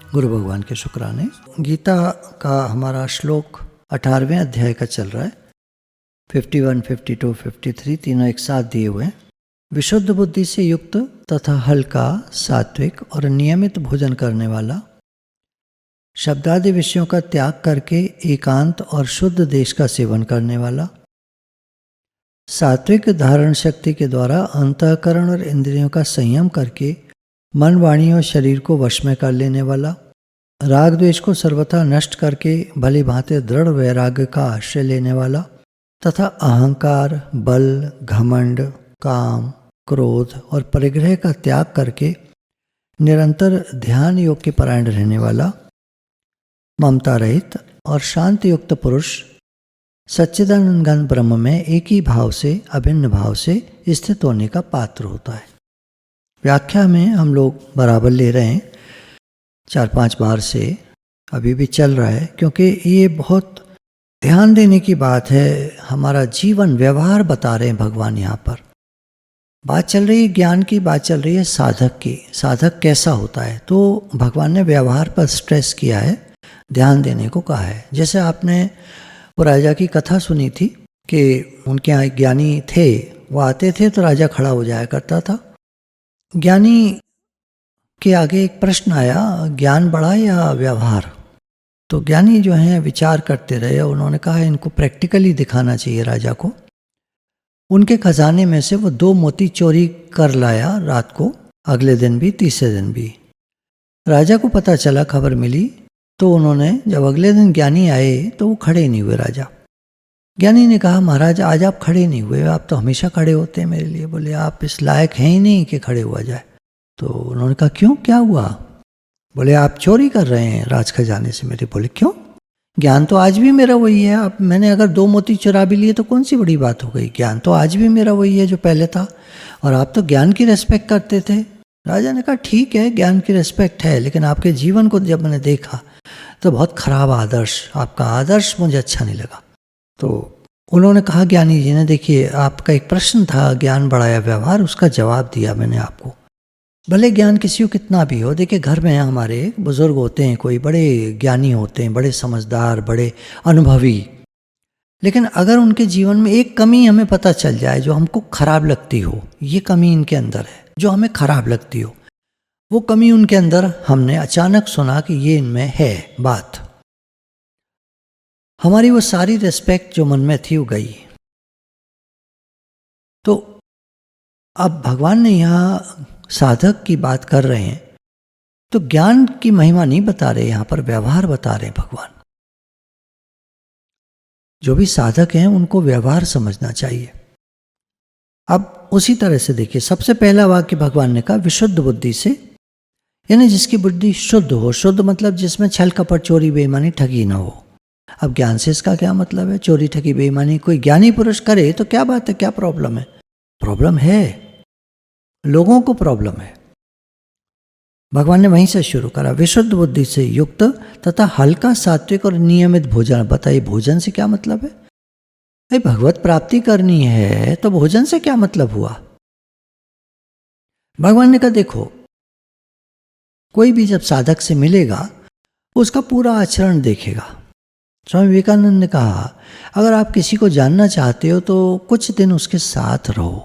गुरु भगवान के शुक्राने। गीता का हमारा श्लोक 18वें अध्याय का चल रहा है। 51, 52, 53 तीनों एक साथ दिए हुए हैं। विशुद्ध बुद्धि से युक्त तथा हल्का, सात्विक और नियमित भोजन करने वाला, शब्दादि विषयों का त्याग करके एकांत और शुद्ध देश का सेवन करने वाला, सात्विक धारण शक्ति के द्वारा अंतःकरण और इंद्रियों का संयम करके मन, वाणी और शरीर को वश में कर लेने वाला, राग द्वेष को सर्वथा नष्ट करके भली भांति दृढ़ वैराग्य का आश्रय लेने वाला तथा अहंकार, बल, घमंड, काम, क्रोध और परिग्रह का त्याग करके निरंतर ध्यान योग के परायण रहने वाला, ममता रहित और शांत युक्त पुरुष सच्चिदानंद घन ब्रह्म में एक ही भाव से, अभिन्न भाव से स्थित होने का पात्र होता है। व्याख्या में हम लोग बराबर ले रहे हैं 4-5 बार से, अभी भी चल रहा है, क्योंकि ये बहुत ध्यान देने की बात है। हमारा जीवन व्यवहार बता रहे हैं भगवान। यहाँ पर बात चल रही है ज्ञान की, बात चल रही है साधक की। साधक कैसा होता है, तो भगवान ने व्यवहार पर स्ट्रेस किया है, ध्यान देने को कहा है। जैसे आपने वो राजा की कथा सुनी थी कि उनके यहाँ ज्ञानी थे, वो आते थे तो राजा खड़ा हो जाया करता था। ज्ञानी के आगे एक प्रश्न आया, ज्ञान बड़ा या व्यवहार? तो ज्ञानी जो हैं विचार करते रहे, उन्होंने कहा इनको प्रैक्टिकली दिखाना चाहिए राजा को। उनके खजाने में से वो 2 मोती चोरी कर लाया रात को, अगले दिन भी, तीसरे दिन भी। राजा को पता चला, खबर मिली, तो उन्होंने जब अगले दिन ज्ञानी आए तो वो खड़े नहीं हुए। राजा ज्ञानी ने कहा महाराज आज आप खड़े नहीं हुए, आप तो हमेशा खड़े होते हैं मेरे लिए। बोले आप इस लायक हैं ही नहीं कि खड़े हुआ जाए। तो उन्होंने कहा क्यों, क्या हुआ? बोले आप चोरी कर रहे हैं राज खजाने से मेरे। बोले क्यों? ज्ञान तो आज भी मेरा वही है। आप मैंने अगर 2 मोती चुरा भी लिए तो कौन सी बड़ी बात हो गई? ज्ञान तो आज भी मेरा वही है जो पहले था, और आप तो ज्ञान की रेस्पेक्ट करते थे। राजा ने कहा ठीक है, ज्ञान की रेस्पेक्ट है, लेकिन आपके जीवन को जब मैंने देखा तो बहुत खराब आदर्श, आपका आदर्श मुझे अच्छा नहीं लगा। तो उन्होंने कहा ज्ञानी जी ने, देखिए आपका एक प्रश्न था ज्ञान बड़ा या व्यवहार, उसका जवाब दिया मैंने आपको। भले ज्ञान किसी को कितना भी हो, देखिए घर में हमारे बुजुर्ग होते हैं, कोई बड़े ज्ञानी होते हैं, बड़े समझदार, बड़े अनुभवी, लेकिन अगर उनके जीवन में एक कमी हमें पता चल जाए जो हमको खराब लगती हो, ये कमी इनके अंदर है जो हमें खराब लगती हो, वो कमी उनके अंदर हमने अचानक सुना कि ये इनमें है बात, हमारी वो सारी रिस्पेक्ट जो मन में थी वो गई। तो अब भगवान ने यहाँ साधक की बात कर रहे हैं, तो ज्ञान की महिमा नहीं बता रहे, यहाँ पर व्यवहार बता रहे हैं भगवान। जो भी साधक हैं उनको व्यवहार समझना चाहिए। अब उसी तरह से देखिए, सबसे पहला वाक्य भगवान ने कहा विशुद्ध बुद्धि से, यानी जिसकी बुद्धि शुद्ध हो। शुद्ध मतलब जिसमें छल कपट, चोरी, बेईमानी, ठगी ना हो। अब ज्ञान से इसका क्या मतलब है? चोरी, ठगी, बेईमानी कोई ज्ञानी पुरुष करे तो क्या बात है, क्या प्रॉब्लम है? प्रॉब्लम है, लोगों को प्रॉब्लम है। भगवान ने वहीं से शुरू करा, विशुद्ध बुद्धि से युक्त तथा हल्का, सात्विक और नियमित भोजन। बताइए भोजन से क्या मतलब है? भाई भगवत प्राप्ति करनी है तो भोजन से क्या मतलब हुआ? भगवान ने कहा देखो, कोई भी जब साधक से मिलेगा उसका पूरा आचरण देखेगा। स्वामी विवेकानंद ने कहा अगर आप किसी को जानना चाहते हो तो कुछ दिन उसके साथ रहो।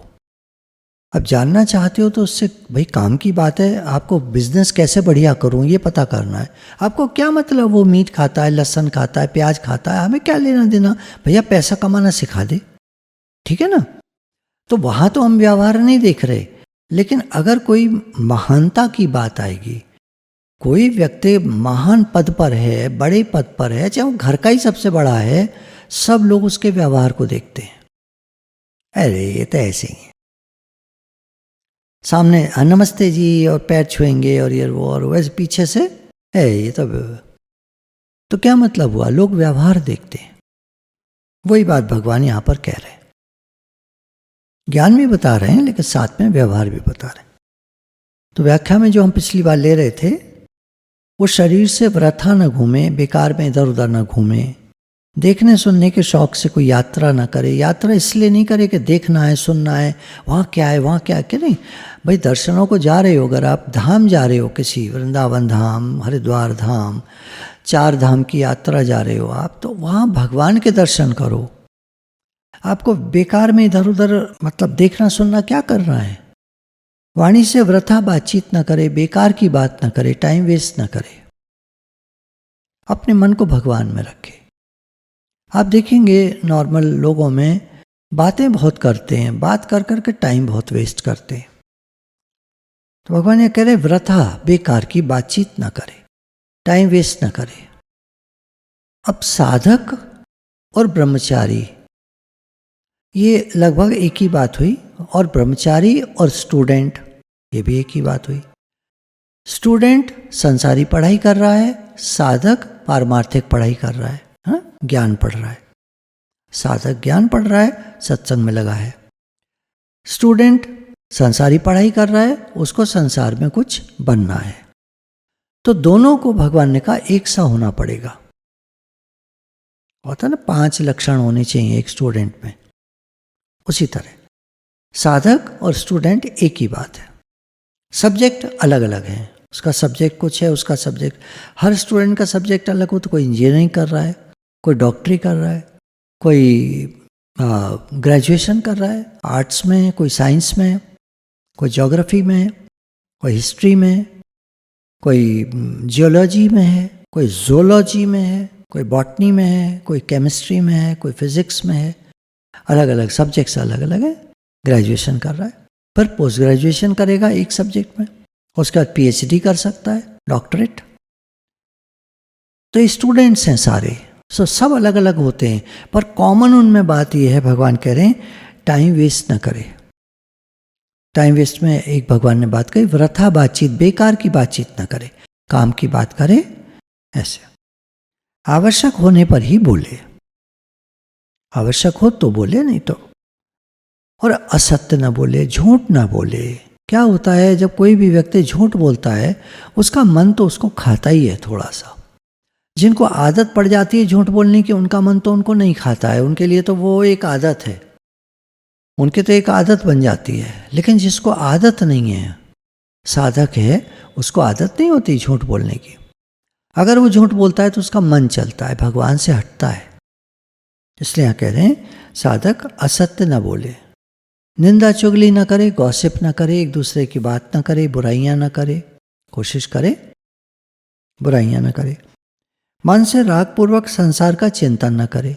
अब जानना चाहते हो तो उससे, भाई काम की बात है, आपको बिजनेस कैसे बढ़िया करूं ये पता करना है। आपको क्या मतलब वो मीट खाता है, लहसुन खाता है, प्याज खाता है, हमें क्या लेना देना? भैया पैसा कमाना सिखा दे, ठीक है ना? तो वहां तो हम व्यवहार नहीं देख रहे, लेकिन अगर कोई महानता की बात आएगी, कोई व्यक्ति महान पद पर है, बड़े पद पर है, चाहे वो घर का ही सबसे बड़ा है, सब लोग उसके व्यवहार को देखते हैं। अरे ये तो ऐसे ही है, सामने नमस्ते जी और पैर छुएंगे और ये वो, और वैसे पीछे से है ये तो क्या मतलब हुआ? लोग व्यवहार देखते हैं। वही बात भगवान यहां पर कह रहे हैं, ज्ञान भी बता रहे हैं लेकिन साथ में व्यवहार भी बता रहे हैं। तो व्याख्या में जो हम पिछली बार ले रहे थे, वो शरीर से वृथा न घूमे, बेकार में इधर उधर न घूमे, देखने सुनने के शौक से कोई यात्रा ना करे। यात्रा इसलिए नहीं करे कि देखना है, सुनना है, वहाँ क्या है, वहाँ क्या है, कि नहीं भाई दर्शनों को जा रहे हो, अगर आप धाम जा रहे हो, किसी वृंदावन धाम, हरिद्वार धाम, 4 धाम की यात्रा जा रहे हो आप, तो वहाँ भगवान के दर्शन करो। आपको बेकार में इधर उधर मतलब देखना सुनना क्या करना है। वाणी से वृथा बातचीत न करे, बेकार की बात न करे, टाइम वेस्ट न करे, अपने मन को भगवान में रखे। आप देखेंगे नॉर्मल लोगों में बातें बहुत करते हैं, बात कर कर के टाइम बहुत वेस्ट करते हैं। तो भगवान ये कह रहे वृथा बेकार की बातचीत ना करे, टाइम वेस्ट ना करे। अब साधक और ब्रह्मचारी ये लगभग एक ही बात हुई, और ब्रह्मचारी और स्टूडेंट ये भी एक ही बात हुई। स्टूडेंट संसारी पढ़ाई कर रहा है, साधक पारमार्थिक पढ़ाई कर रहा है, ज्ञान पढ़ रहा है। साधक ज्ञान पढ़ रहा है, सत्संग में लगा है। स्टूडेंट संसारी पढ़ाई कर रहा है, उसको संसार में कुछ बनना है। तो दोनों को भगवान ने कहा एक सा होना पड़ेगा। होता ना 5 लक्षण होने चाहिए एक स्टूडेंट में, उसी तरह साधक और स्टूडेंट एक ही बात है। सब्जेक्ट अलग अलग हैं, उसका सब्जेक्ट कुछ है, उसका सब्जेक्ट, हर स्टूडेंट का सब्जेक्ट अलग हो। तो कोई इंजीनियरिंग कर रहा है, कोई डॉक्टरी कर रहा है, कोई ग्रेजुएशन कर रहा है आर्ट्स में, कोई साइंस में, कोई ज्योग्राफी में, कोई हिस्ट्री में, कोई जियोलॉजी में है, कोई जोलॉजी में है, कोई बॉटनी में है, कोई केमिस्ट्री में है, कोई फिजिक्स में है। अलग अलग सब्जेक्ट्स अलग अलग है। ग्रेजुएशन कर रहा है, फिर पोस्ट ग्रेजुएशन करेगा एक सब्जेक्ट में, उसके बाद पीएचडी कर सकता है, डॉक्टरेट। तो ये स्टूडेंट्स हैं सारे, सब अलग अलग होते हैं, पर कॉमन उनमें बात यह है, भगवान कह रहे हैं टाइम वेस्ट ना करे। टाइम वेस्ट में एक भगवान ने बात कही, वृथा बातचीत, बेकार की बातचीत ना करे, काम की बात करे। ऐसे आवश्यक होने पर ही बोले, आवश्यक हो तो बोले, नहीं तो। और असत्य ना बोले, झूठ ना बोले। क्या होता है जब कोई भी व्यक्ति झूठ बोलता है, उसका मन तो उसको खाता ही है थोड़ा सा। जिनको आदत पड़ जाती है झूठ बोलने की, उनका मन तो उनको नहीं खाता है, उनके लिए तो वो एक आदत है, उनके तो एक आदत बन जाती है। लेकिन जिसको आदत नहीं है, साधक है, उसको आदत नहीं होती झूठ बोलने की। अगर वो झूठ बोलता है तो उसका मन चलता है, भगवान से हटता है। इसलिए यहाँ कह रहे हैं साधक असत्य न बोले, निंदा चुगली न करे, गॉसिप न करे, एक दूसरे की बात न करे, बुराइयां न करे, कोशिश करे बुराइयां न करे। मन से रागपूर्वक संसार का चिंतन न करे।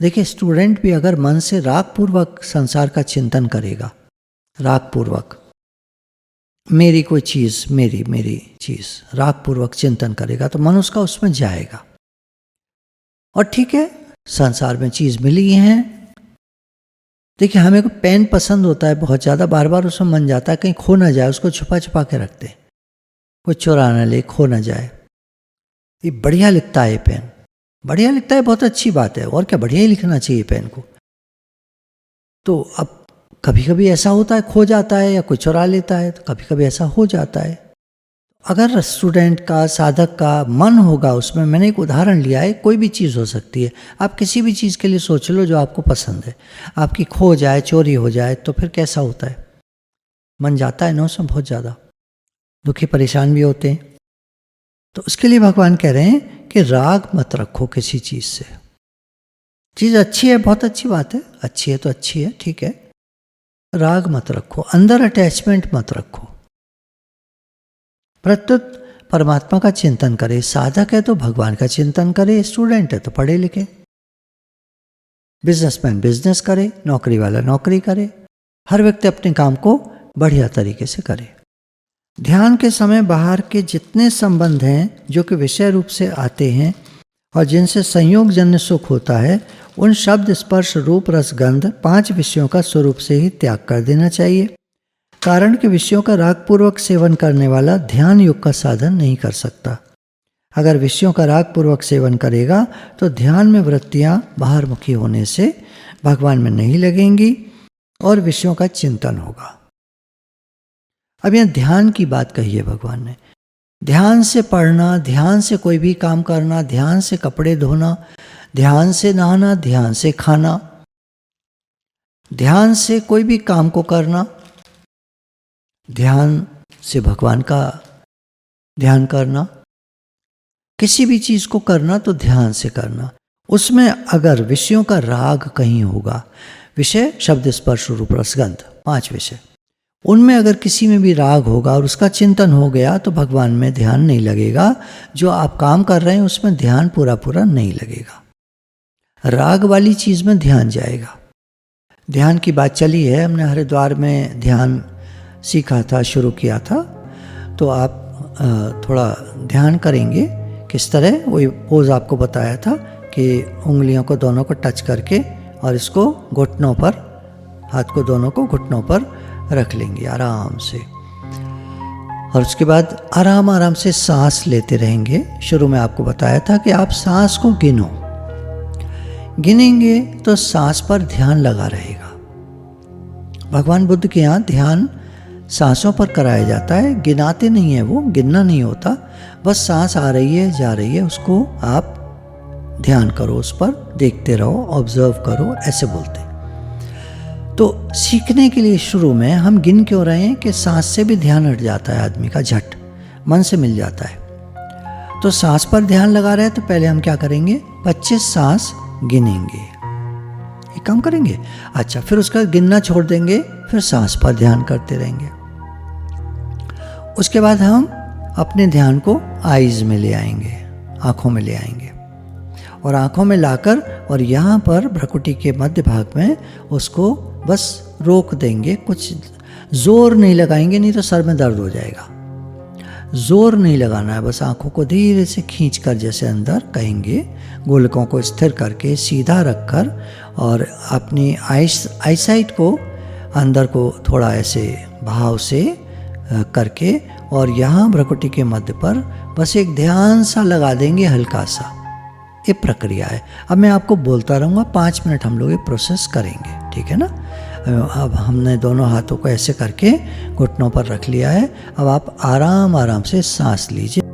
देखिए स्टूडेंट भी अगर मन से रागपूर्वक संसार का चिंतन करेगा, रागपूर्वक, मेरी कोई चीज़, मेरी चीज़, रागपूर्वक चिंतन करेगा तो मन उसका उसमें जाएगा। और ठीक है, संसार में चीज़ मिली है। देखिए हमें को पेन पसंद होता है बहुत ज़्यादा, बार बार उसमें मन जाता है कहीं खो ना जाए, उसको छुपा छुपा के रखते हैं, कोई चुरा ना ले, खो ना जाए। ये बढ़िया लिखता है पेन, बढ़िया लिखता है, बहुत अच्छी बात है, और क्या, बढ़िया ही लिखना चाहिए पेन को। तो अब कभी कभी ऐसा होता है खो जाता है या कोई चुरा लेता है, तो कभी कभी ऐसा हो जाता है। अगर स्टूडेंट का, साधक का मन होगा उसमें, मैंने एक उदाहरण लिया है, कोई भी चीज़ हो सकती है, आप किसी भी चीज़ के लिए सोच लो जो आपको पसंद है, आपकी खो जाए, चोरी हो जाए, तो फिर कैसा होता है, मन जाता है ना उसमें, बहुत ज़्यादा दुखी परेशान भी होते हैं। तो उसके लिए भगवान कह रहे हैं कि राग मत रखो किसी चीज़ से। चीज़ अच्छी है, बहुत अच्छी बात है, अच्छी है तो अच्छी है, ठीक है, राग मत रखो, अंदर अटैचमेंट मत रखो। प्रत्युत परमात्मा का चिंतन करे। साधक है तो भगवान का चिंतन करे, स्टूडेंट है तो पढ़े लिखे, बिजनेसमैन बिजनेस करे, नौकरी वाला नौकरी करे, हर व्यक्ति अपने काम को बढ़िया तरीके से करे। ध्यान के समय बाहर के जितने संबंध हैं जो कि विषय रूप से आते हैं और जिनसे संयोग जन्य सुख होता है, उन शब्द, स्पर्श, रूप, रस, गंध 5 विषयों का स्वरूप से ही त्याग कर देना चाहिए। कारण के विषयों का रागपूर्वक सेवन करने वाला ध्यान योग का साधन नहीं कर सकता। अगर विषयों का रागपूर्वक सेवन करेगा तो ध्यान में वृत्तियां बाहरमुखी होने से भगवान में नहीं लगेंगी और विषयों का चिंतन होगा। अब यहाँ ध्यान की बात कही है भगवान ने। ध्यान से पढ़ना, ध्यान से कोई भी काम करना, ध्यान से कपड़े धोना, ध्यान से नहाना, ध्यान से खाना, ध्यान से कोई भी काम को करना, ध्यान से भगवान का ध्यान करना, किसी भी चीज को करना तो ध्यान से करना। उसमें अगर विषयों का राग कहीं होगा, विषय शब्द स्पर्श रूप रसगंध 5 विषय, उनमें अगर किसी में भी राग होगा और उसका चिंतन हो गया तो भगवान में ध्यान नहीं लगेगा। जो आप काम कर रहे हैं उसमें ध्यान पूरा पूरा नहीं लगेगा, राग वाली चीज में ध्यान जाएगा। ध्यान की बात चली है, हमने हरिद्वार में ध्यान सीखा था, शुरू किया था, तो आप थोड़ा ध्यान करेंगे किस तरह। वही पोज आपको बताया था कि उंगलियों को दोनों को टच करके और इसको घुटनों पर, हाथ को दोनों को घुटनों पर रख लेंगे आराम से, और उसके बाद आराम आराम से सांस लेते रहेंगे। शुरू में आपको बताया था कि आप सांस को गिनेंगे तो सांस पर ध्यान लगा रहेगा। भगवान बुद्ध के यहाँ ध्यान सांसों पर कराया जाता है, गिनाते नहीं है, वो गिनना नहीं होता, बस सांस आ रही है जा रही है उसको आप ध्यान करो, उस पर देखते रहो, ऑब्जर्व करो, ऐसे बोलते। तो सीखने के लिए शुरू में हम गिन क्यों रहे हैं कि सांस से भी ध्यान हट जाता है आदमी का, झट मन से मिल जाता है। तो सांस पर ध्यान लगा रहे हैं तो पहले हम क्या करेंगे, 25 सांस गिनेंगे, ये काम करेंगे। अच्छा, फिर उसका गिनना छोड़ देंगे, फिर सांस पर ध्यान करते रहेंगे। उसके बाद हम अपने ध्यान को आईज में ले आएंगे, आंखों में ले आएंगे, और आंखों में लाकर और यहाँ पर भ्रुकुटी के मध्य भाग में उसको बस रोक देंगे, कुछ जोर नहीं लगाएंगे, नहीं तो सर में दर्द हो जाएगा। जोर नहीं लगाना है, बस आंखों को धीरे से खींच कर जैसे अंदर कहेंगे, गोलकों को स्थिर करके सीधा रखकर और अपनी आईसाइट को अंदर को थोड़ा ऐसे भाव से करके, और यहाँ भ्रुकुटी के मध्य पर बस एक ध्यान सा लगा देंगे, हल्का सा। ये प्रक्रिया है। अब मैं आपको बोलता रहूँगा, 5 मिनट हम लोग ये प्रोसेस करेंगे, ठीक है ना। अब हमने दोनों हाथों को ऐसे करके घुटनों पर रख लिया है। अब आप आराम आराम से सांस लीजिए।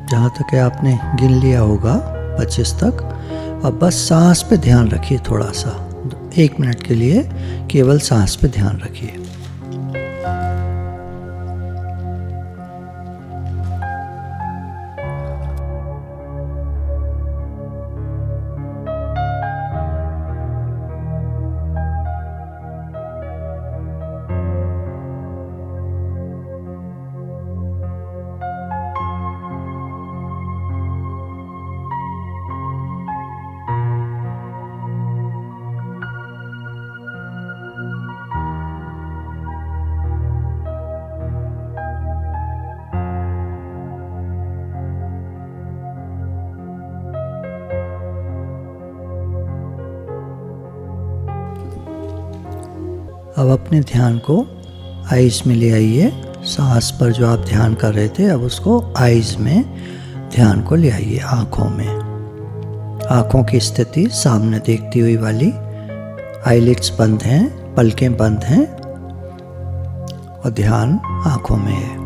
जहाँ तक है आपने गिन लिया होगा 25 तक। अब बस सांस पे ध्यान रखिए, थोड़ा सा 1 मिनट के लिए केवल सांस पे ध्यान रखिए। अब अपने ध्यान को आइज़ में ले आइए। सांस पर जो आप ध्यान कर रहे थे, अब उसको आइज़ में ध्यान को ले आइए, आँखों में। आँखों की स्थिति सामने देखती हुई वाली, आईलिड्स बंद हैं, पलकें बंद हैं और ध्यान आँखों में है।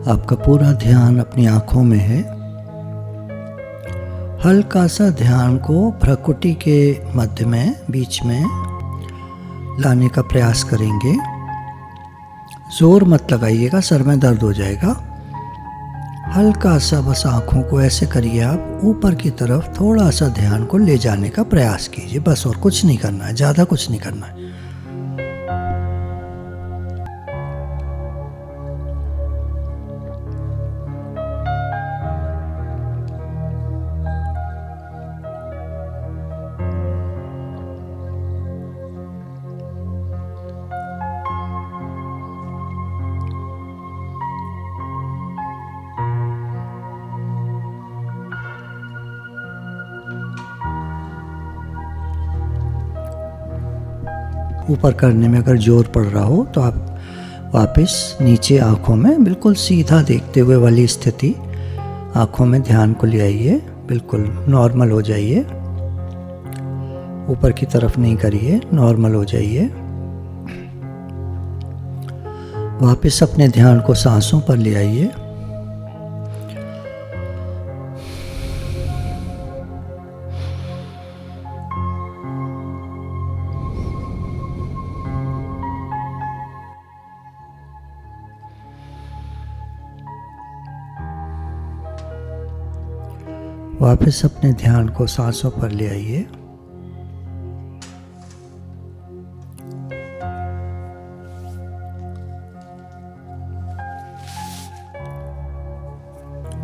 आपका पूरा ध्यान अपनी आँखों में है। हल्का सा ध्यान को भ्रुकुटी के मध्य में, बीच में लाने का प्रयास करेंगे। जोर मत लगाइएगा, सर में दर्द हो जाएगा। हल्का सा बस आँखों को ऐसे करिए, आप ऊपर की तरफ थोड़ा सा ध्यान को ले जाने का प्रयास कीजिए, बस। और कुछ नहीं करना है, ज़्यादा कुछ नहीं करना है। ऊपर करने में अगर जोर पड़ रहा हो तो आप वापस नीचे आँखों में बिल्कुल सीधा देखते हुए वाली स्थिति, आँखों में ध्यान को ले आइए, बिल्कुल नॉर्मल हो जाइए। ऊपर की तरफ नहीं करिए, नॉर्मल हो जाइए। वापस अपने ध्यान को सांसों पर ले आइए। वापस अपने ध्यान को सांसों पर ले आइए।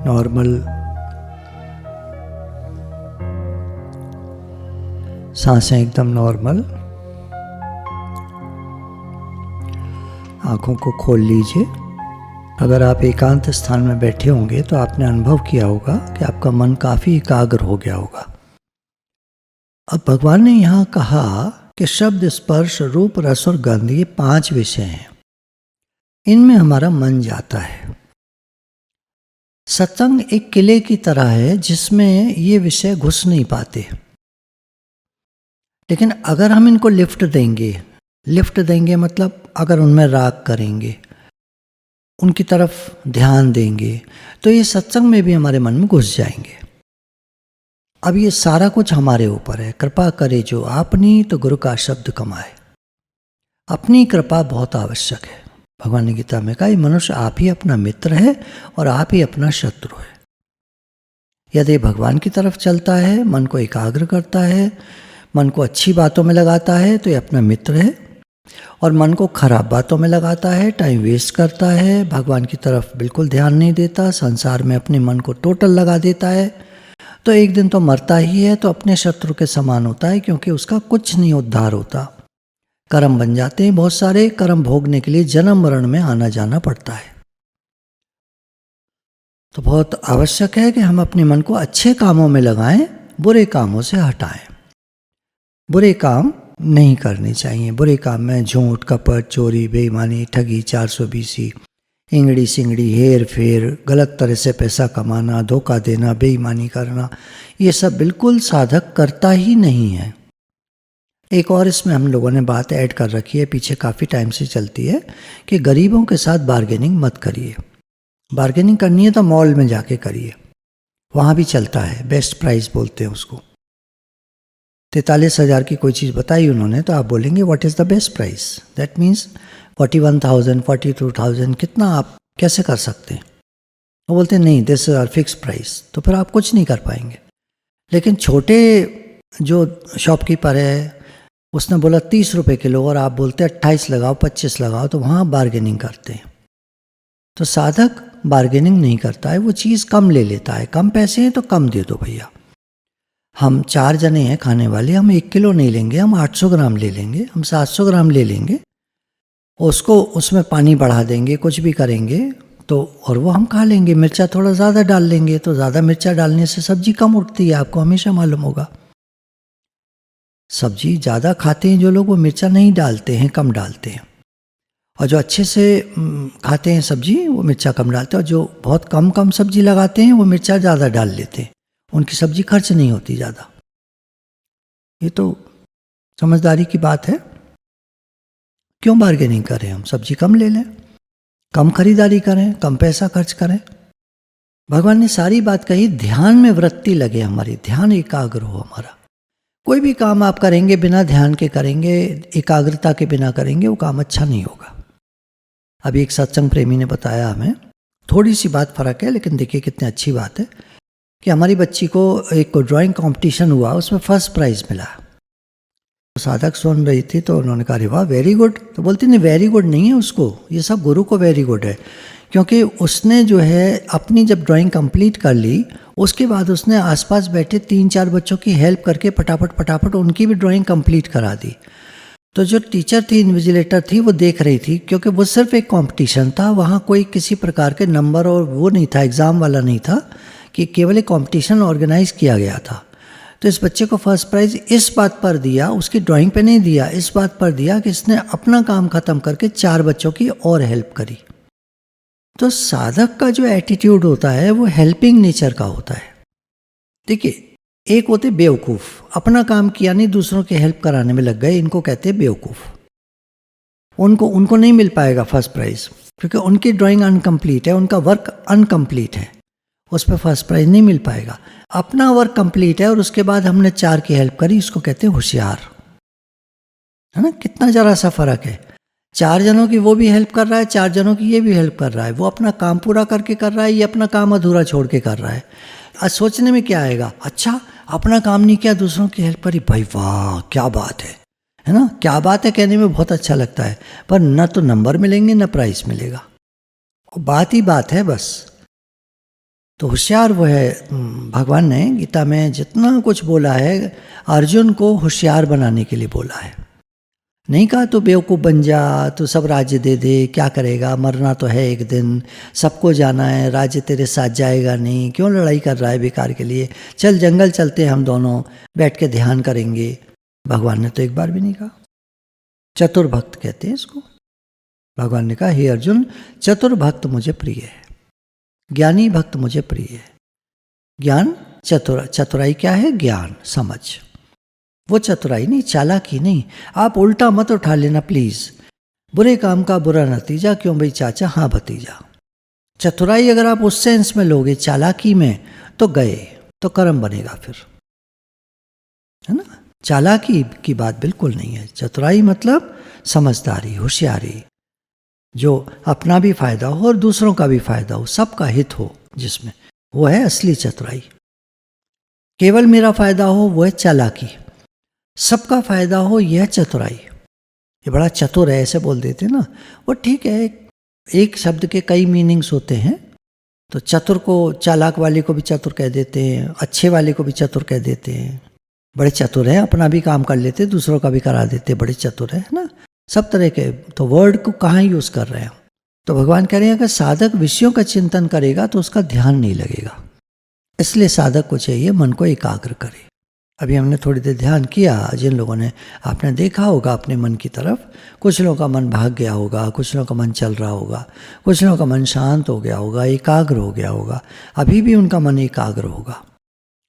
नॉर्मल सांसें, एकदम नॉर्मल। आंखों को खोल लीजिए। अगर आप एकांत स्थान में बैठे होंगे तो आपने अनुभव किया होगा कि आपका मन काफी एकाग्र हो गया होगा। अब भगवान ने यहाँ कहा कि शब्द, स्पर्श, रूप, रस और गंध, ये 5 विषय हैं, इनमें हमारा मन जाता है। सत्संग एक किले की तरह है जिसमें ये विषय घुस नहीं पाते, लेकिन अगर हम इनको लिफ्ट देंगे मतलब अगर उनमें राग करेंगे, उनकी तरफ ध्यान देंगे, तो ये सत्संग में भी हमारे मन में घुस जाएंगे। अब ये सारा कुछ हमारे ऊपर है। कृपा करे जो आपनी, तो गुरु का शब्द कमाए। अपनी कृपा बहुत आवश्यक है। भगवान ने गीता में कहा, ये मनुष्य आप ही अपना मित्र है और आप ही अपना शत्रु है। यदि भगवान की तरफ चलता है, मन को एकाग्र करता है, मन को अच्छी बातों में लगाता है, तो ये अपना मित्र है। और मन को खराब बातों में लगाता है, टाइम वेस्ट करता है, भगवान की तरफ बिल्कुल ध्यान नहीं देता, संसार में अपने मन को टोटल लगा देता है, तो एक दिन तो मरता ही है। तो अपने शत्रु के समान होता है, क्योंकि उसका कुछ नहीं उद्धार होता। कर्म बन जाते हैं बहुत सारे। कर्म भोगने के लिए जन्म मरण में आना जाना पड़ता है। तो बहुत आवश्यक है कि हम अपने मन को अच्छे कामों में लगाएं, बुरे कामों से हटाएं। बुरे काम नहीं करने चाहिए। बुरे काम में झूठ, कपट, चोरी, बेईमानी, ठगी, 420, इंगड़ी सिंगड़ी, हेर फेर, गलत तरह से पैसा कमाना, धोखा देना, बेईमानी करना, ये सब बिल्कुल साधक करता ही नहीं है। एक और इसमें हम लोगों ने बात ऐड कर रखी है, पीछे काफ़ी टाइम से चलती है, कि गरीबों के साथ बार्गेनिंग मत करिए। बार्गेनिंग करनी है तो मॉल में जाके करिए, वहाँ भी चलता है, बेस्ट प्राइस बोलते हैं उसको। 43,000 की कोई चीज़ बताई उन्होंने तो आप बोलेंगे what is the best price, that means 41,000, 42,000, कितना आप कैसे कर सकते हैं? वो बोलते हैं नहीं, this is our fix price, तो फिर आप कुछ नहीं कर पाएंगे। लेकिन छोटे जो शॉपकीपर है उसने बोला 30 रुपये किलो और आप बोलते हैं 28 लगाओ, 25 लगाओ, तो वहाँ बार्गेनिंग करते हैं। तो साधक बार्गेनिंग नहीं करता है, वो चीज़ कम ले लेता है, कम पैसे हैं तो कम दे दो भैया। हम 4 जने हैं खाने वाले, हम 1 किलो नहीं लेंगे, हम 800 ग्राम ले लेंगे, हम 700 ग्राम ले लेंगे, उसको उसमें पानी बढ़ा देंगे, कुछ भी करेंगे तो, और वो हम खा लेंगे। मिर्चा थोड़ा ज़्यादा डाल लेंगे, तो ज़्यादा मिर्चा डालने से सब्जी कम उठती है, आपको हमेशा मालूम होगा। सब्जी ज़्यादा खाते हैं जो लोग, वो मिर्चा नहीं डालते हैं, कम डालते हैं, और जो अच्छे से खाते हैं सब्जी वो मिर्चा कम डालते हैं, और जो बहुत कम सब्जी लगाते हैं वो मिर्चा ज़्यादा डाल लेते हैं, उनकी सब्जी खर्च नहीं होती ज़्यादा। ये तो समझदारी की बात है। क्यों बार्गेनिंग करें, हम सब्जी कम ले लें, कम खरीदारी करें, कम पैसा खर्च करें। भगवान ने सारी बात कही, ध्यान में वृत्ति लगे हमारी, ध्यान एकाग्र हो हमारा। कोई भी काम आप करेंगे बिना ध्यान के करेंगे, एकाग्रता के बिना करेंगे, वो काम अच्छा नहीं होगा। अभी एक सत्संग प्रेमी ने बताया हमें, थोड़ी सी बात फर्क है लेकिन देखिए कितनी अच्छी बात है, कि हमारी बच्ची को एक ड्राइंग कंपटीशन हुआ, उसमें फर्स्ट प्राइज़ मिला। साधक सुन रही थी तो उन्होंने कहा अरे वाह वेरी गुड, तो बोलती नहीं वेरी गुड नहीं है उसको, ये सब गुरु को वेरी गुड है, क्योंकि उसने जो है अपनी जब ड्राइंग कंप्लीट कर ली उसके बाद उसने आसपास बैठे 3-4 बच्चों की हेल्प करके फटाफट उनकी भी ड्राइंग कंप्लीट करा दी। तो जो टीचर थी, इन्विजिलेटर थी, वो देख रही थी, क्योंकि वो सिर्फ एक कंपटीशन था, वहाँ कोई किसी प्रकार के नंबर और वो नहीं था, एग्ज़ाम वाला नहीं था, कि केवल एक कंपटीशन ऑर्गेनाइज किया गया था। तो इस बच्चे को फर्स्ट प्राइज़ इस बात पर दिया, उसकी ड्राइंग पे नहीं दिया, इस बात पर दिया कि इसने अपना काम ख़त्म करके 4 बच्चों की और हेल्प करी। तो साधक का जो एटीट्यूड होता है वो हेल्पिंग नेचर का होता है। देखिए, एक होते बेवकूफ़, अपना काम किया नहीं, दूसरों की हेल्प कराने में लग गए, इनको कहते हैं बेवकूफ़। उनको नहीं मिल पाएगा फर्स्ट प्राइज़, क्योंकि उनकी ड्राइंग अनकम्प्लीट है, उनका वर्क अनकम्प्लीट है, उस पर फर्स्ट प्राइज़ नहीं मिल पाएगा। अपना वर्क कंप्लीट है और उसके बाद हमने 4 की हेल्प करी, इसको कहते हैं होशियार, है ना। कितना ज़रा सा फ़र्क है, 4 जनों की वो भी हेल्प कर रहा है, 4 जनों की ये भी हेल्प कर रहा है, वो अपना काम पूरा करके कर रहा है, ये अपना काम अधूरा छोड़ के कर रहा है। आज सोचने में क्या आएगा, अच्छा अपना काम नहीं किया, दूसरों की हेल्प करी, भाई वाह क्या बात है ना, क्या बात है कहने में बहुत अच्छा लगता है, पर न तो नंबर मिलेंगे न प्राइज़ मिलेगा, बात ही बात है बस। तो होशियार वो है, भगवान ने गीता में जितना कुछ बोला है अर्जुन को होशियार बनाने के लिए बोला है। नहीं कहा तो बेवकूफ़ बन जा, तो सब राज्य दे दे, क्या करेगा, मरना तो है एक दिन, सबको जाना है, राज्य तेरे साथ जाएगा नहीं, क्यों लड़ाई कर रहा है बेकार के लिए, चल जंगल चलते हैं हम दोनों, बैठ के ध्यान करेंगे। भगवान ने तो एक बार भी नहीं कहा। चतुर भक्त कहते हैं इसको। भगवान ने कहा हे अर्जुन, चतुर भक्त मुझे प्रिय है, ज्ञानी भक्त मुझे प्रिय है। ज्ञान चतुराई क्या है, ज्ञान समझ, वो चतुराई नहीं, चालाकी नहीं। आप उल्टा मत उठा लेना प्लीज, बुरे काम का बुरा नतीजा, क्यों भाई चाचा, हाँ भतीजा। चतुराई अगर आप उस सेंस में लोगे, चालाकी में, तो गए, तो कर्म बनेगा फिर, है ना। चालाकी की बात बिल्कुल नहीं है। चतुराई मतलब समझदारी, होशियारी, जो अपना भी फायदा हो और दूसरों का भी फायदा हो, सबका हित हो जिसमें, वो है असली चतुराई। केवल मेरा फायदा हो वो है चालाकी, सबका फायदा हो यह चतुराई। ये बड़ा चतुर है ऐसे बोल देते ना, वो ठीक है, एक शब्द के कई मीनिंग्स होते हैं, तो चतुर को, चालाक वाले को भी चतुर कह देते हैं, अच्छे वाले को भी चतुर कह देते हैं। बड़े चतुर हैं, अपना भी काम कर लेते, दूसरों का भी करा देते, बड़े चतुर है ना, सब तरह के। तो वर्ड को कहाँ यूज़ कर रहे हैं। तो भगवान कह रहे हैं अगर साधक विषयों का चिंतन करेगा तो उसका ध्यान नहीं लगेगा, इसलिए साधक को चाहिए मन को एकाग्र करे। अभी हमने थोड़ी देर ध्यान किया, जिन लोगों ने, आपने देखा होगा अपने मन की तरफ, कुछ लोगों का मन भाग गया होगा, कुछ लोगों का मन चल रहा होगा, कुछ लोगों का मन शांत हो गया होगा, एकाग्र हो गया होगा, अभी भी उनका मन एकाग्र होगा।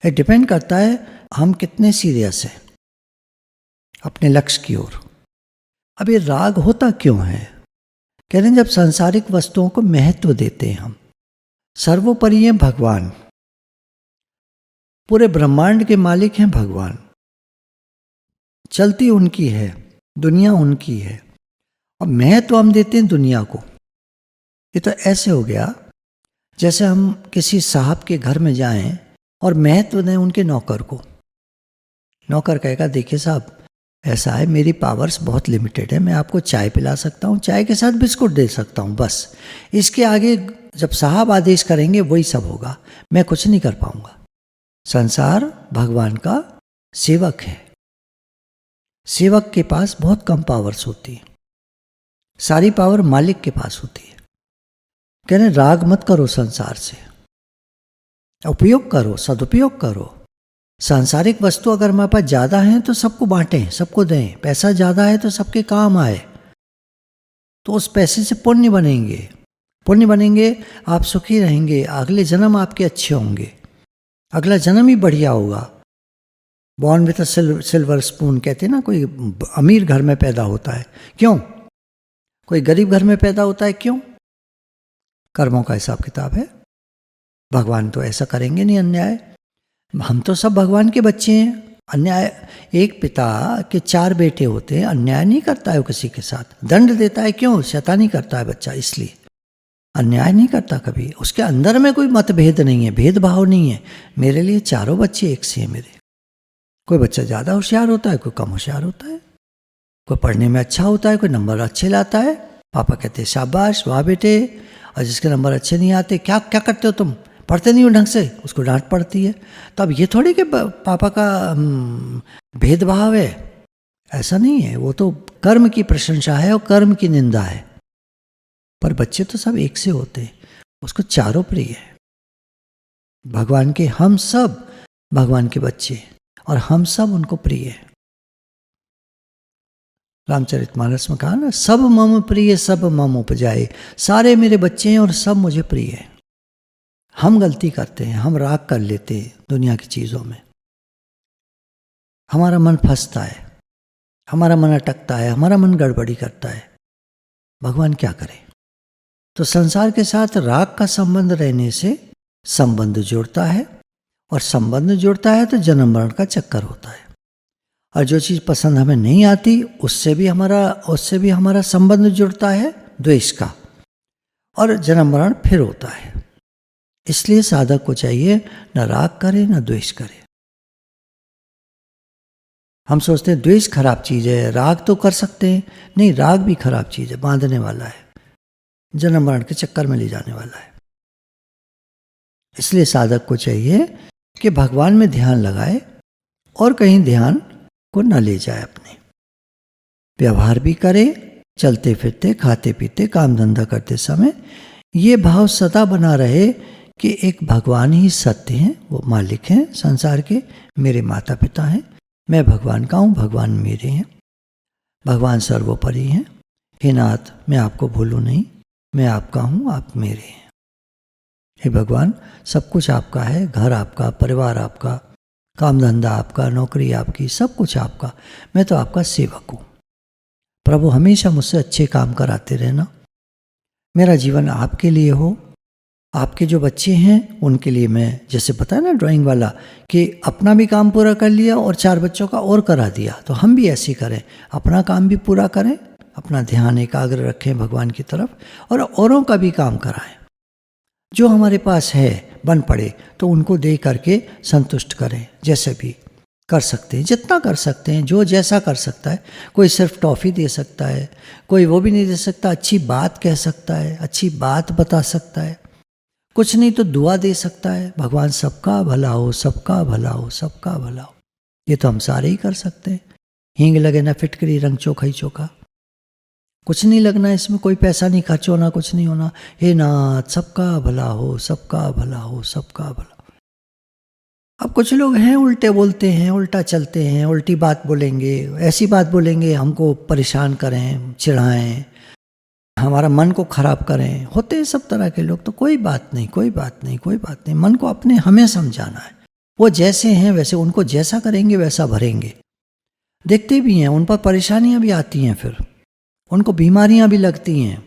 ये डिपेंड करता है हम कितने सीरियस हैं अपने लक्ष्य की ओर। अब ये राग होता क्यों है? कह रहे हैं जब सांसारिक वस्तुओं को महत्व देते हैं हम। सर्वोपरि हैं भगवान, पूरे ब्रह्मांड के मालिक हैं भगवान, चलती उनकी है, दुनिया उनकी है, और महत्व हम देते हैं दुनिया को। ये तो ऐसे हो गया जैसे हम किसी साहब के घर में जाएं और महत्व दें उनके नौकर को। नौकर कहेगा देखिए साहब ऐसा है, मेरी पावर्स बहुत लिमिटेड है, मैं आपको चाय पिला सकता हूँ, चाय के साथ बिस्कुट दे सकता हूँ, बस। इसके आगे जब साहब आदेश करेंगे वही सब होगा, मैं कुछ नहीं कर पाऊंगा। संसार भगवान का सेवक है, सेवक के पास बहुत कम पावर्स होती है, सारी पावर मालिक के पास होती है। कह रहे राग मत करो संसार से, उपयोग करो, सदुपयोग करो। सांसारिक वस्तु अगर हमारे पास ज़्यादा हैं तो सबको बांटें, सबको दें। पैसा ज़्यादा है तो सबके काम आए, तो उस पैसे से पुण्य बनेंगे, पुण्य बनेंगे, आप सुखी रहेंगे, अगले जन्म आपके अच्छे होंगे, अगला जन्म ही बढ़िया होगा। Born with a silver spoon कहते हैं ना, कोई अमीर घर में पैदा होता है क्यों, कोई गरीब घर में पैदा होता है क्यों? कर्मों का हिसाब किताब है। भगवान तो ऐसा करेंगे नहीं अन्याय। हम तो सब भगवान के बच्चे हैं। अन्याय, एक पिता के 4 बेटे होते हैं, अन्याय नहीं करता है वो किसी के साथ, दंड देता है क्यों? शैतानी करता है बच्चा, इसलिए अन्याय नहीं करता कभी। उसके अंदर में कोई मतभेद नहीं है, भेदभाव नहीं है। मेरे लिए चारों बच्चे एक से हैं मेरे। कोई बच्चा ज़्यादा होशियार होता है, कोई कम होशियार होता है, कोई पढ़ने में अच्छा होता है, कोई नंबर अच्छे लाता है, पापा कहते हैं शाबाश वाह बेटे, और जिसके नंबर अच्छे नहीं आते, क्या क्या करते हो तुम, पढ़ते नहीं हो ढंग से, उसको डांट पड़ती है। तो अब ये थोड़ी कि पापा का भेदभाव है, ऐसा नहीं है। वो तो कर्म की प्रशंसा है और कर्म की निंदा है। पर बच्चे तो सब एक से होते हैं, उसको चारों प्रिय है। भगवान के, हम सब भगवान के बच्चे और हम सब उनको प्रिय है। रामचरितमानस में कहा ना, सब मम प्रिय सब मम उपजाए, सारे मेरे बच्चे हैं और सब मुझे प्रिय है। हम गलती करते हैं, हम राग कर लेते हैं दुनिया की चीज़ों में, हमारा मन फंसता है, हमारा मन अटकता है, हमारा मन गड़बड़ी करता है। भगवान क्या करे? तो संसार के साथ राग का संबंध रहने से संबंध जुड़ता है, और संबंध जुड़ता है तो जन्म मरण का चक्कर होता है। और जो चीज़ पसंद हमें नहीं आती उससे भी हमारा संबंध जुड़ता है द्वेष का, और जन्म मरण फिर होता है। इसलिए साधक को चाहिए न राग करे न द्वेष करे। हम सोचते हैं द्वेष खराब चीज़ है, राग तो कर सकते हैं, नहीं, राग भी खराब चीज़ है, बांधने वाला है, जन्म मरण के चक्कर में ले जाने वाला है। इसलिए साधक को चाहिए कि भगवान में ध्यान लगाए और कहीं ध्यान को न ले जाए। अपने व्यवहार भी करे, चलते फिरते, खाते पीते, काम धंधा करते समय ये भाव सदा बना रहे कि एक भगवान ही सत्य हैं, वो मालिक हैं संसार के, मेरे माता पिता हैं, मैं भगवान का हूँ, भगवान मेरे हैं, भगवान सर्वोपरि हैं। हे नाथ, मैं आपको भूलूँ नहीं, मैं आपका हूँ, आप मेरे हैं। हे भगवान, सब कुछ आपका है, घर आपका, परिवार आपका, काम धंधा आपका, नौकरी आपकी, सब कुछ आपका, मैं तो आपका सेवक हूँ। प्रभु हमेशा मुझसे अच्छे काम कराते रहना, मेरा जीवन आपके लिए हो। आपके जो बच्चे हैं उनके लिए मैं, जैसे बताया ना ड्राइंग वाला, कि अपना भी काम पूरा कर लिया और 4 बच्चों का और करा दिया, तो हम भी ऐसे करें, अपना काम भी पूरा करें, अपना ध्यान एकाग्र रखें भगवान की तरफ, और औरों का भी काम कराएं। जो हमारे पास है बन पड़े तो उनको दे करके संतुष्ट करें, जैसे भी कर सकते हैं, जितना कर सकते हैं, जो जैसा कर सकता है। कोई सिर्फ टॉफ़ी दे सकता है, कोई वो भी नहीं दे सकता, अच्छी बात कह सकता है, अच्छी बात बता सकता है, कुछ नहीं तो दुआ दे सकता है, भगवान सबका भला हो, सबका भला हो, सबका भला हो। ये तो हम सारे ही कर सकते हैं। हींग लगे ना फिटकरी, रंग चोखा ही चोखा, कुछ नहीं लगना इसमें, कोई पैसा नहीं खर्च होना, कुछ नहीं होना। हे नाथ, सबका भला हो, सबका भला हो, सबका भला। अब कुछ लोग हैं उल्टे बोलते हैं, उल्टा चलते हैं, उल्टी बात बोलेंगे, ऐसी बात बोलेंगे हमको परेशान करें, चिढ़ाएं, हमारा मन को खराब करें। होते हैं सब तरह के लोग, तो कोई बात नहीं, कोई बात नहीं, कोई बात नहीं। मन को अपने हमें समझाना है, वो जैसे हैं वैसे, उनको जैसा करेंगे वैसा भरेंगे। देखते भी हैं उन पर परेशानियां भी आती हैं, फिर उनको बीमारियां भी लगती हैं।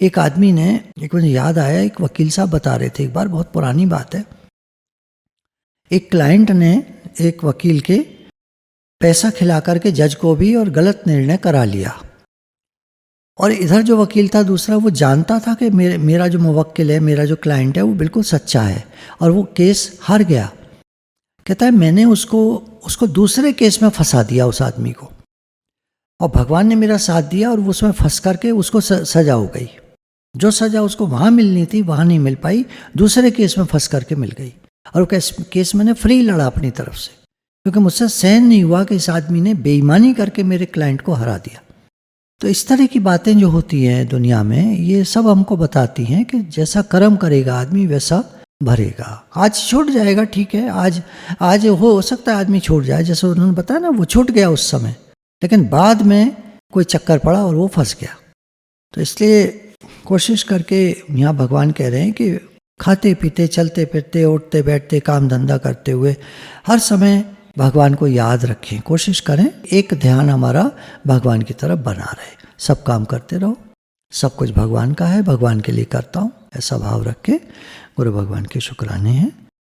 एक आदमी ने, एक मुझे याद आया, एक वकील साहब बता रहे थे एक बार, बहुत पुरानी बात है, एक क्लाइंट ने एक वकील के पैसा खिला करके जज को भी और गलत निर्णय करा लिया। और इधर जो वकील था दूसरा, वो जानता था कि मेरा जो मुवक्किल है, मेरा जो क्लाइंट है, वो बिल्कुल सच्चा है और वो केस हार गया। कहता है मैंने उसको दूसरे केस में फंसा दिया उस आदमी को, और भगवान ने मेरा साथ दिया और उसमें फंस करके उसको सजा हो गई। जो सजा उसको वहाँ मिलनी थी वहाँ नहीं मिल पाई, दूसरे केस में फंस करके मिल गई। और वो केस मैंने फ्री लड़ा अपनी तरफ से, क्योंकि मुझसे सहन नहीं हुआ कि इस आदमी ने बेईमानी करके मेरे क्लाइंट को हरा दिया। तो इस तरह की बातें जो होती हैं दुनिया में, ये सब हमको बताती हैं कि जैसा कर्म करेगा आदमी वैसा भरेगा। आज छूट जाएगा, ठीक है, आज हो सकता है आदमी छूट जाए, जैसे उन्होंने बताया ना, वो छूट गया उस समय, लेकिन बाद में कोई चक्कर पड़ा और वो फंस गया। तो इसलिए कोशिश करके, यहाँ भगवान कह रहे हैं कि खाते पीते, चलते फिरते, उठते बैठते, काम धंधा करते हुए हर समय भगवान को याद रखें, कोशिश करें एक ध्यान हमारा भगवान की तरफ बना रहे। सब काम करते रहो, सब कुछ भगवान का है, भगवान के लिए करता हूँ, ऐसा भाव रख के गुरु भगवान के शुक्राने हैं।